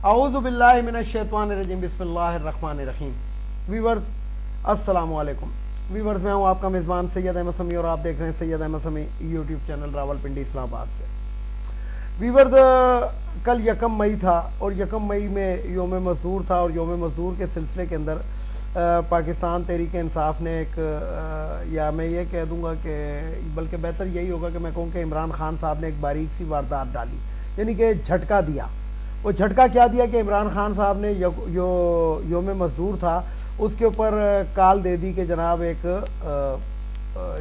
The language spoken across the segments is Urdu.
اعوذ باللہ من الشیطان الرجیم بسم اللہ الرحمن الرحیم۔ ویورز السلام علیکم۔ ویورز میں ہوں آپ کا میزبان سید احمد سمیع اور آپ دیکھ رہے ہیں سید احمد سمیع یوٹیوب چینل راولپنڈی اسلام آباد سے۔ ویورز کل یکم مئی تھا اور یکم مئی میں یوم مزدور تھا، اور یوم مزدور کے سلسلے کے اندر پاکستان تحریک انصاف نے ایک یا میں یہ کہہ دوں گا کہ بلکہ بہتر یہی ہوگا کہ میں کہوں کہ عمران خان صاحب نے ایک باریک سی واردات ڈالی، یعنی کہ جھٹکا دیا۔ وہ جھٹکا کیا دیا کہ عمران خان صاحب نے یوم مزدور تھا اس کے اوپر کال دے دی کہ جناب ایک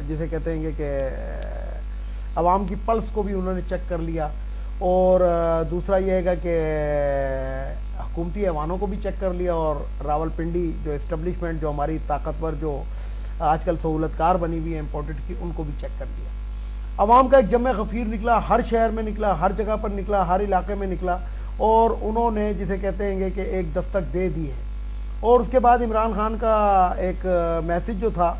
جسے کہتے ہیں کہ عوام کی پلس کو بھی انہوں نے چیک کر لیا، اور دوسرا یہ ہے کہ حکومتی ایوانوں کو بھی چیک کر لیا، اور راولپنڈی جو اسٹیبلشمنٹ جو ہماری طاقتور جو آج کل سہولت کار بنی ہوئی ہے امپورٹڈ کی، ان کو بھی چیک کر لیا۔ عوام کا ایک جمع غفیر نکلا، ہر شہر میں نکلا، ہر جگہ پر نکلا، ہر علاقے میں نکلا، اور انہوں نے جسے کہتے ہیں کہ ایک دستک دے دی ہے۔ اور اس کے بعد عمران خان کا ایک میسج جو تھا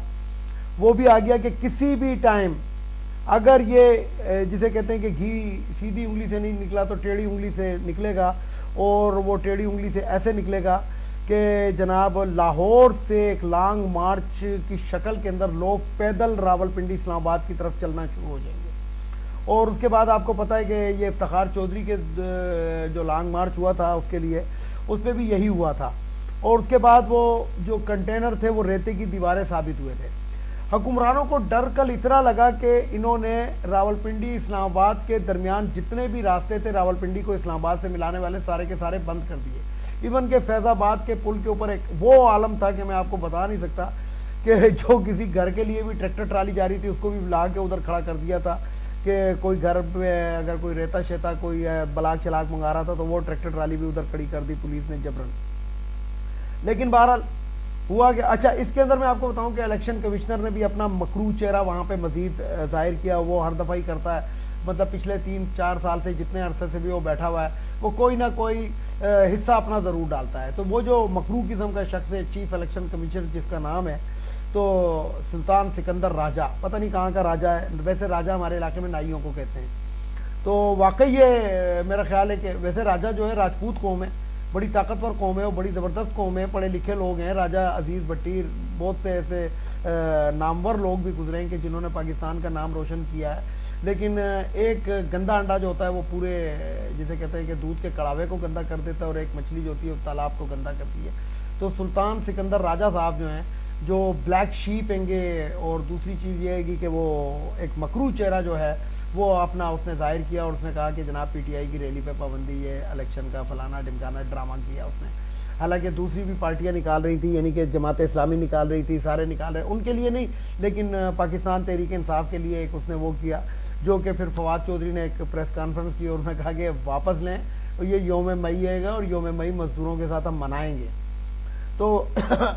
وہ بھی آ گیا کہ کسی بھی ٹائم اگر یہ جسے کہتے ہیں کہ گھی سیدھی انگلی سے نہیں نکلا تو ٹیڑھی انگلی سے نکلے گا، اور وہ ٹیڑھی انگلی سے ایسے نکلے گا کہ جناب لاہور سے ایک لانگ مارچ کی شکل کے اندر لوگ پیدل راولپنڈی اسلام آباد کی طرف چلنا شروع ہو جائیں گے۔ اور اس کے بعد آپ کو پتہ ہے کہ یہ افتخار چودھری کے جو لانگ مارچ ہوا تھا اس کے لیے اس پہ بھی یہی ہوا تھا، اور اس کے بعد وہ جو کنٹینر تھے وہ ریتے کی دیواریں ثابت ہوئے تھے۔ حکمرانوں کو ڈر کل اتنا لگا کہ انہوں نے راولپنڈی اسلام آباد کے درمیان جتنے بھی راستے تھے راولپنڈی کو اسلام آباد سے ملانے والے سارے کے سارے بند کر دیے۔ ایون کہ فیض آباد کے پل کے اوپر ایک وہ عالم تھا کہ میں آپ کو بتا نہیں سکتا، کہ جو کسی گھر کے لیے بھی ٹریکٹر ٹرالی جا رہی تھی اس کو بھی لا کے ادھر کھڑا کر دیا تھا کہ کوئی گھر پہ اگر کوئی ریتا شیتا کوئی بلاک چلاک منگا رہا تھا تو وہ ٹریکٹر ٹرالی بھی ادھر کھڑی کر دی پولیس نے جبرن۔ لیکن بہرحال ہوا کہ اچھا اس کے اندر میں آپ کو بتاؤں کہ الیکشن کمشنر نے بھی اپنا مکروہ چہرہ وہاں پہ مزید ظاہر کیا۔ وہ ہر دفعہ ہی کرتا ہے، مطلب پچھلے 3-4 سال سے جتنے عرصے سے بھی وہ بیٹھا ہوا ہے وہ کوئی نہ کوئی حصہ اپنا ضرور ڈالتا ہے۔ تو وہ جو مکروہ قسم کا شخص ہے چیف الیکشن کمشنر جس کا نام ہے تو سلطان سکندر راجہ، پتہ نہیں کہاں کا راجہ ہے، ویسے راجہ ہمارے علاقے میں نائیوں کو کہتے ہیں۔ تو واقعی یہ میرا خیال ہے کہ ویسے راجہ جو ہے راجپوت قوم ہے، بڑی طاقتور قوم ہے، وہ بڑی زبردست قوم ہے، پڑھے لکھے لوگ ہیں۔ راجہ عزیز بھٹی بہت سے ایسے نامور لوگ بھی گزرے ہیں کہ جنہوں نے پاکستان کا نام روشن کیا ہے، لیکن ایک گندا انڈا جو ہوتا ہے وہ پورے جسے کہتے ہیں کہ دودھ کے کڑاوے کو گندا کر دیتا ہے، اور ایک مچھلی جو ہوتی ہے وہ تالاب کو گندا کرتی ہے۔ تو سلطان سکندر راجہ صاحب جو ہیں جو بلیک شیپ ہیں گے، اور دوسری چیز یہ ہے گی کہ وہ ایک مکروہ چہرہ جو ہے وہ اپنا اس نے ظاہر کیا، اور اس نے کہا کہ جناب پی ٹی آئی کی ریلی پہ پابندی، یہ الیکشن کا فلانا ڈمکانا ڈرامہ کیا اس نے۔ حالانکہ دوسری بھی پارٹیاں نکال رہی تھیں، یعنی کہ جماعت اسلامی نکال رہی تھی، سارے نکال رہے، ان کے لیے نہیں، لیکن پاکستان تحریک انصاف کے لیے ایک اس نے وہ کیا، جو کہ پھر فواد چودھری نے ایک پریس کانفرنس کی اور انہوں نے کہا کہ واپس لیں، اور یہ یوم مئی آئے گا اور یوم مئی مزدوروں کے ساتھ ہم منائیں گے۔ تو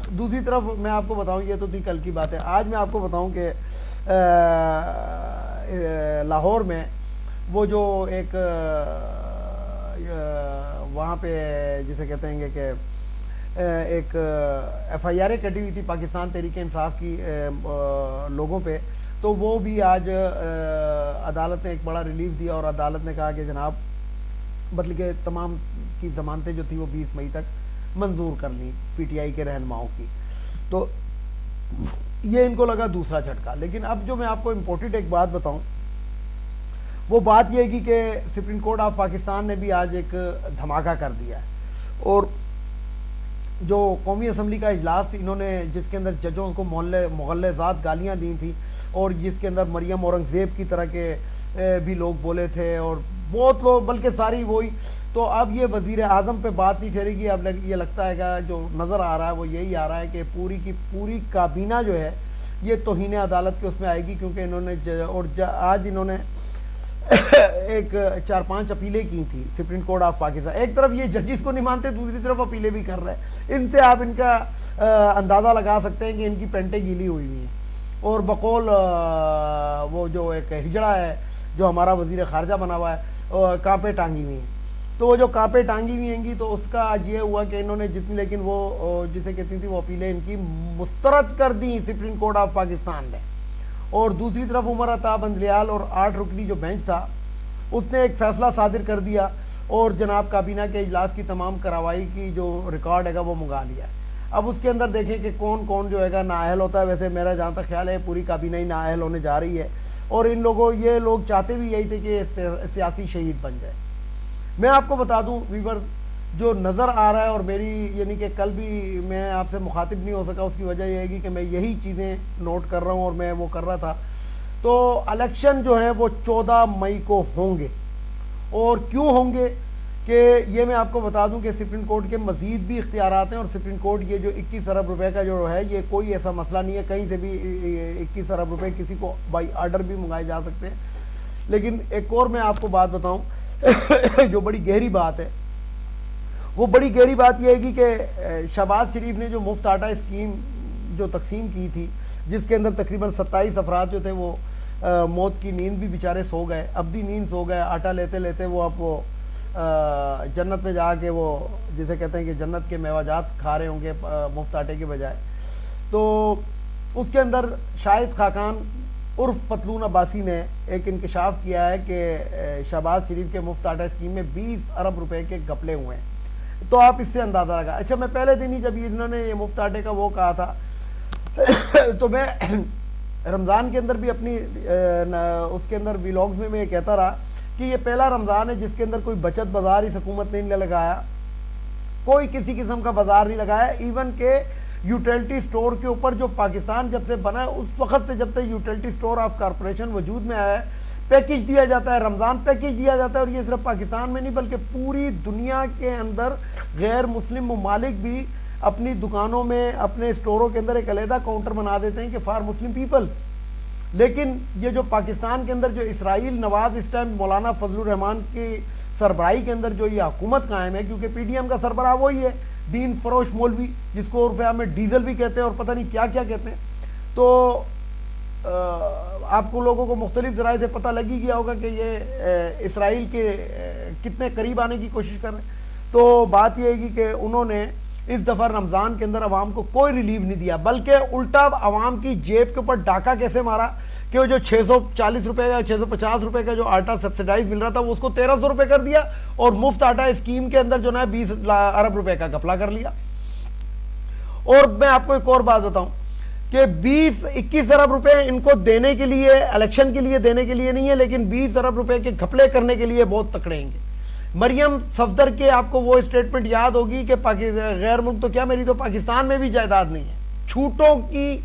دوسری طرف میں آپ کو بتاؤں، یہ تو تھی کل کی بات ہے، آج میں آپ کو بتاؤں کہ لاہور میں وہ جو ایک وہاں پہ جسے کہتے ہیں کہ ایک ایف آئی آر کٹی ہوئی تھی پاکستان تحریک انصاف کی لوگوں پہ، تو وہ بھی آج عدالت نے ایک بڑا ریلیف دیا، اور عدالت نے کہا کہ جناب مطلب کہ تمام کی ضمانتیں جو تھی وہ 20 مئی تک منظور کر لیں پی ٹی آئی کے رہنماؤں کی۔ تو یہ ان کو لگا دوسرا جھٹکا۔ لیکن اب جو میں آپ کو امپورٹنٹ ایک بات بتاؤں وہ بات یہ ہے کہ سپریم کورٹ آف پاکستان نے بھی آج ایک دھماکہ کر دیا ہے، اور جو قومی اسمبلی کا اجلاس انہوں نے جس کے اندر ججوں کو مغلظات گالیاں دی تھیں، اور جس کے اندر مریم اورنگزیب کی طرح کے بھی لوگ بولے تھے، اور بہت لوگ بلکہ ساری وہی، تو اب یہ وزیر اعظم پہ بات نہیں ٹھہرے گی۔ اب یہ لگتا ہے کہ جو نظر آ رہا ہے وہ یہی آ رہا ہے کہ پوری کی پوری کابینہ جو ہے یہ توہین عدالت کے اس میں آئے گی، کیونکہ انہوں نے اور آج انہوں نے ایک 4-5 اپیلیں کی تھی سپریم کورٹ آف پاکستان۔ ایک طرف یہ ججز کو نہیں مانتے، دوسری طرف اپیلیں بھی کر رہے ہیں۔ ان سے آپ ان کا اندازہ لگا سکتے ہیں کہ ان کی پینٹیں گیلی ہوئی ہوئی ہیں، اور بقول وہ جو ایک ہجڑا ہے جو ہمارا وزیر خارجہ بنا ہوا ہے کانپے ٹانگی ہوئی ہیں۔ تو وہ جو کانپے ٹانگی ہوئی ہیں گی تو اس کا آج یہ ہوا کہ انہوں نے جتنی، لیکن وہ جسے کہتی تھی وہ اپیلیں ان کی مسترد کر دی سپریم کورٹ آف پاکستان نے۔ اور دوسری طرف عمر عطا بندلیال اور 8 رکنی جو بینچ تھا اس نے ایک فیصلہ صادر کر دیا، اور جناب کابینہ کے اجلاس کی تمام کارروائی کی جو ریکارڈ ہے گا وہ منگا لیا ہے۔ اب اس کے اندر دیکھیں کہ کون کون جو ہے گا نااہل ہوتا ہے۔ ویسے میرا جہاں تک خیال ہے پوری کابینہ ہی نااہل ہونے جا رہی ہے، اور یہ لوگ چاہتے بھی یہی تھے کہ سیاسی شہید بن جائے۔ میں آپ کو بتا دوں ویورز، جو نظر آ رہا ہے، اور میری یعنی کہ کل بھی میں آپ سے مخاطب نہیں ہو سکا، اس کی وجہ یہ ہے کہ میں یہی چیزیں نوٹ کر رہا ہوں اور میں وہ کر رہا تھا۔ تو الیکشن جو ہے وہ 14 مئی کو ہوں گے، اور کیوں ہوں گے کہ یہ میں آپ کو بتا دوں کہ سپریم کورٹ کے مزید بھی اختیارات ہیں، اور سپریم کورٹ یہ جو 21 ارب روپے کا جو ہے یہ کوئی ایسا مسئلہ نہیں ہے، کہیں سے بھی 21 ارب روپے کسی کو بائی آرڈر بھی منگائے جا سکتے ہیں۔ لیکن ایک اور میں آپ کو بات بتاؤں جو بڑی گہری بات ہے، وہ بڑی گہری بات یہ ہے کہ شہباز شریف نے جو مفت آٹا اسکیم جو تقسیم کی تھی، جس کے اندر تقریباً 27 افراد جو تھے وہ موت کی نیند بھی بیچارے سو گئے، ابدی نیند سو گئے، آٹا لیتے لیتے وہ اب وہ جنت میں جا کے وہ جسے کہتے ہیں کہ جنت کے میوہ جات کھا رہے ہوں گے مفت آٹے کے بجائے۔ تو اس کے اندر شاہد خاقان عرف پتلون عباسی نے ایک انکشاف کیا ہے کہ شہباز شریف کے مفت آٹا اسکیم میں 20 ارب روپے کے گھپلے ہوئے ہیں۔ تو آپ اس سے اندازہ لگا۔ اچھا، میں پہلے دن ہی جب انہوں نے یہ مفت آٹے کا وہ کہا تھا تو میں رمضان کے اندر بھی اپنی اس کے اندر ویلاگز میں یہ کہتا رہا کہ یہ پہلا رمضان ہے جس کے اندر کوئی بچت بازار اس حکومت نے نہیں لگایا، کوئی کسی قسم کا بازار نہیں لگایا۔ ایون کہ یوٹیلٹی سٹور کے اوپر جو پاکستان جب سے بنا ہے اس وقت سے جب تک یوٹیلٹی سٹور آف کارپوریشن وجود میں آیا ہے، پیکج دیا جاتا ہے، رمضان پیکج دیا جاتا ہے، اور یہ صرف پاکستان میں نہیں بلکہ پوری دنیا کے اندر غیر مسلم ممالک بھی اپنی دکانوں میں اپنے سٹوروں کے اندر ایک علیحدہ کاؤنٹر بنا دیتے ہیں کہ فار مسلم پیپلز۔ لیکن یہ جو پاکستان کے اندر جو اسرائیل نواز اس ٹائم مولانا فضل الرحمان کی سربراہی کے اندر جو یہ حکومت قائم ہے، کیونکہ پی ڈی ایم کا سربراہ وہی ہے دین فروش مولوی، جس کو عرف عام میں ڈیزل بھی کہتے ہیں اور پتہ نہیں کیا کیا کہتے ہیں۔ تو آپ کو لوگوں کو مختلف ذرائع سے پتہ لگ ہی گیا ہوگا کہ یہ اسرائیل کے کتنے قریب آنے کی کوشش کر رہے ہیں۔ تو بات یہ ہے کہ انہوں نے اس دفعہ رمضان کے اندر عوام کو کوئی ریلیف نہیں دیا، بلکہ الٹا عوام کی جیب کے اوپر ڈاکہ کیسے مارا کہ وہ جو 640 روپے کا 650 روپے کا جو آٹا سبسیڈائز مل رہا تھا وہ اس کو 1300 روپے کر دیا، اور مفت آٹا اسکیم کے اندر جو نا 20 ارب روپے کا گھپلا کر لیا۔ اور میں آپ کو ایک اور بات بتاؤں کہ 21 ارب روپے ان کو دینے کے لیے، الیکشن کے لیے دینے کے لیے نہیں ہے، لیکن 20 ارب روپے کے گھپلے کرنے کے لیے بہت تکڑے ہیں گے۔ مریم صفدر کے آپ کو وہ اسٹیٹمنٹ یاد ہوگی کہ غیر ملک تو کیا، میری تو پاکستان میں بھی جائیداد نہیں ہے، چھوٹوں کی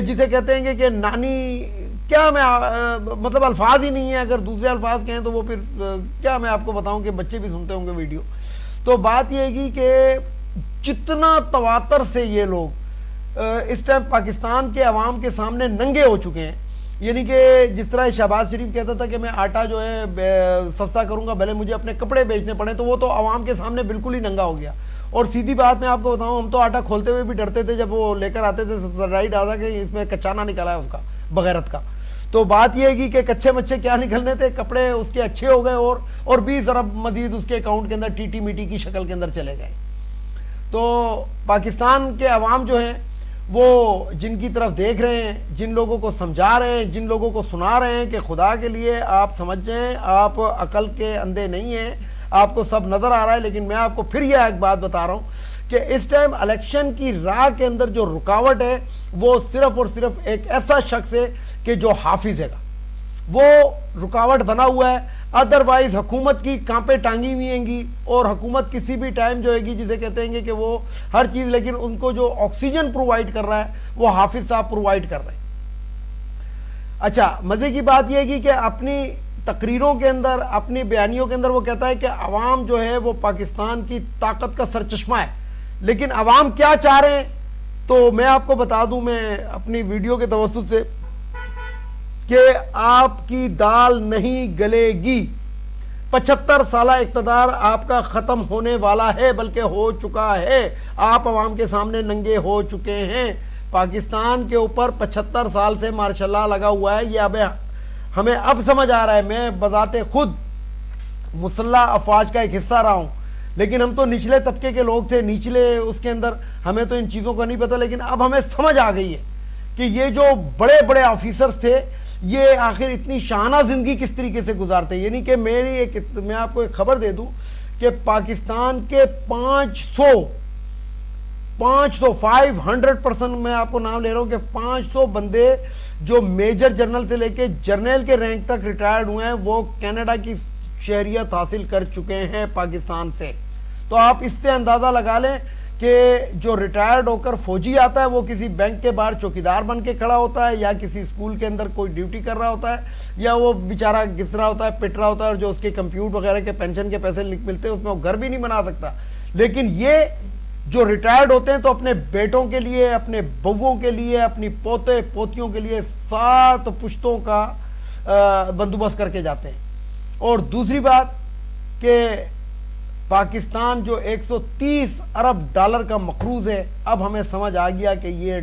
جسے کہتے ہیں کہ نانی، کیا میں مطلب الفاظ ہی نہیں ہے، اگر دوسرے الفاظ کہیں تو وہ پھر کیا میں آپ کو بتاؤں کہ بچے بھی سنتے ہوں گے ویڈیو۔ تو بات یہ ہے کہ جتنا تواتر سے یہ لوگ اس ٹائم پاکستان کے عوام کے سامنے ننگے ہو چکے ہیں، یعنی کہ جس طرح شہباز شریف کہتا تھا کہ میں آٹا جو ہے سستا کروں گا بھلے مجھے اپنے کپڑے بیچنے پڑے، تو وہ تو عوام کے سامنے بالکل ہی ننگا ہو گیا۔ اور سیدھی بات میں آپ کو بتاؤں، ہم تو آٹا کھولتے ہوئے بھی ڈرتے تھے جب وہ لے کر آتے تھے سبسیڈائزڈ آتا کہ اس میں کچا نہ نکلا ہے اس کا بغیرت کا۔ تو بات یہ ہے کہ کچھے مچھے کیا نکلنے تھے، کپڑے اس کے اچھے ہو گئے، اور 20 ارب مزید اس کے اکاؤنٹ کے اندر ٹیٹی میٹی کی شکل کے اندر چلے گئے۔ تو پاکستان کے عوام جو ہیں وہ جن کی طرف دیکھ رہے ہیں، جن لوگوں کو سمجھا رہے ہیں، جن لوگوں کو سنا رہے ہیں کہ خدا کے لیے آپ سمجھ جائیں، آپ عقل کے اندھے نہیں ہیں، آپ کو سب نظر آ رہا ہے۔ لیکن میں آپ کو پھر یہ ایک بات بتا رہا ہوں کہ اس ٹائم الیکشن کی راہ کے اندر جو رکاوٹ ہے وہ صرف اور صرف ایک ایسا شخص ہے کہ جو حافظ ہے گا، وہ رکاوٹ بنا ہوا ہے۔ ادروائز حکومت کی کانپیں ٹانگی ہوئی ہیں گی، اور حکومت کسی بھی ٹائم جو ہے گی جسے کہتے ہیں کہ وہ ہر چیز، لیکن ان کو جو آکسیجن پرووائڈ کر رہا ہے وہ حافظ صاحب پرووائڈ کر رہے ہیں۔ اچھا، مزے کی بات یہ ہے کہ اپنی تقریروں کے اندر، اپنی بیانیوں کے اندر وہ کہتا ہے کہ عوام جو ہے وہ پاکستان کی طاقت کا سرچشمہ ہے، لیکن عوام کیا چاہ رہے ہیں تو میں آپ کو بتا دوں، میں اپنی ویڈیو کے توسط سے، کہ آپ کی دال نہیں گلے گی۔ 75 سالہ اقتدار آپ کا ختم ہونے والا ہے، بلکہ ہو چکا ہے۔ آپ عوام کے سامنے ننگے ہو چکے ہیں۔ پاکستان کے اوپر 75 سال سے ماشاء اللہ لگا ہوا ہے، یہ ہمیں اب سمجھ آ رہا ہے۔ میں بذات خود مسلح افواج کا ایک حصہ رہا ہوں، لیکن ہم تو نچلے طبقے کے لوگ تھے، نچلے اس کے اندر ہمیں تو ان چیزوں کا نہیں پتہ، لیکن اب ہمیں سمجھ آ گئی ہے کہ یہ جو بڑے بڑے آفیسرز تھے، یہ آخر اتنی شانہ زندگی کس طریقے سے گزارتے ہیں. یعنی کہ میں آپ کو ایک خبر دے دوں کہ پاکستان کے 500% میں آپ کو نام لے رہا ہوں کہ 500 بندے جو میجر جنرل سے لے کے جرنیل کے رینک تک ریٹائرڈ ہوئے ہیں وہ کینیڈا کی شہریت حاصل کر چکے ہیں پاکستان سے. تو آپ اس سے اندازہ لگا لیں کہ جو ریٹائرڈ ہو کر فوجی آتا ہے وہ کسی بینک کے باہر چوکیدار بن کے کھڑا ہوتا ہے، یا کسی اسکول کے اندر کوئی ڈیوٹی کر رہا ہوتا ہے، یا وہ بیچارہ گھس رہا ہوتا ہے، پٹ رہا ہوتا ہے، اور جو اس کے کمپیوٹر وغیرہ کے پینشن کے پیسے ملتے ہیں اس میں وہ گھر بھی نہیں بنا سکتا. لیکن یہ جو ریٹائرڈ ہوتے ہیں تو اپنے بیٹوں کے لیے، اپنے بہووں کے لیے، اپنی پوتے پوتیوں کے لیے 7 پشتوں کا بندوبست کر کے جاتے ہیں. اور دوسری بات کہ پاکستان جو 130 ارب ڈالر کا مقروض ہے، اب ہمیں سمجھ آ گیا کہ یہ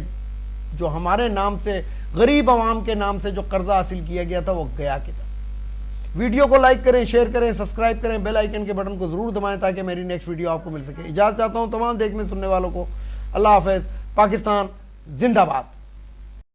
جو ہمارے نام سے غریب عوام کے نام سے جو قرضہ حاصل کیا گیا تھا وہ گیا کدھر. ویڈیو کو لائک کریں، شیئر کریں، سبسکرائب کریں، بیل آئیکن کے بٹن کو ضرور دبائیں تاکہ میری نیکسٹ ویڈیو آپ کو مل سکے. اجازت چاہتا ہوں تمام دیکھنے سننے والوں کو. اللہ حافظ. پاکستان زندہ باد.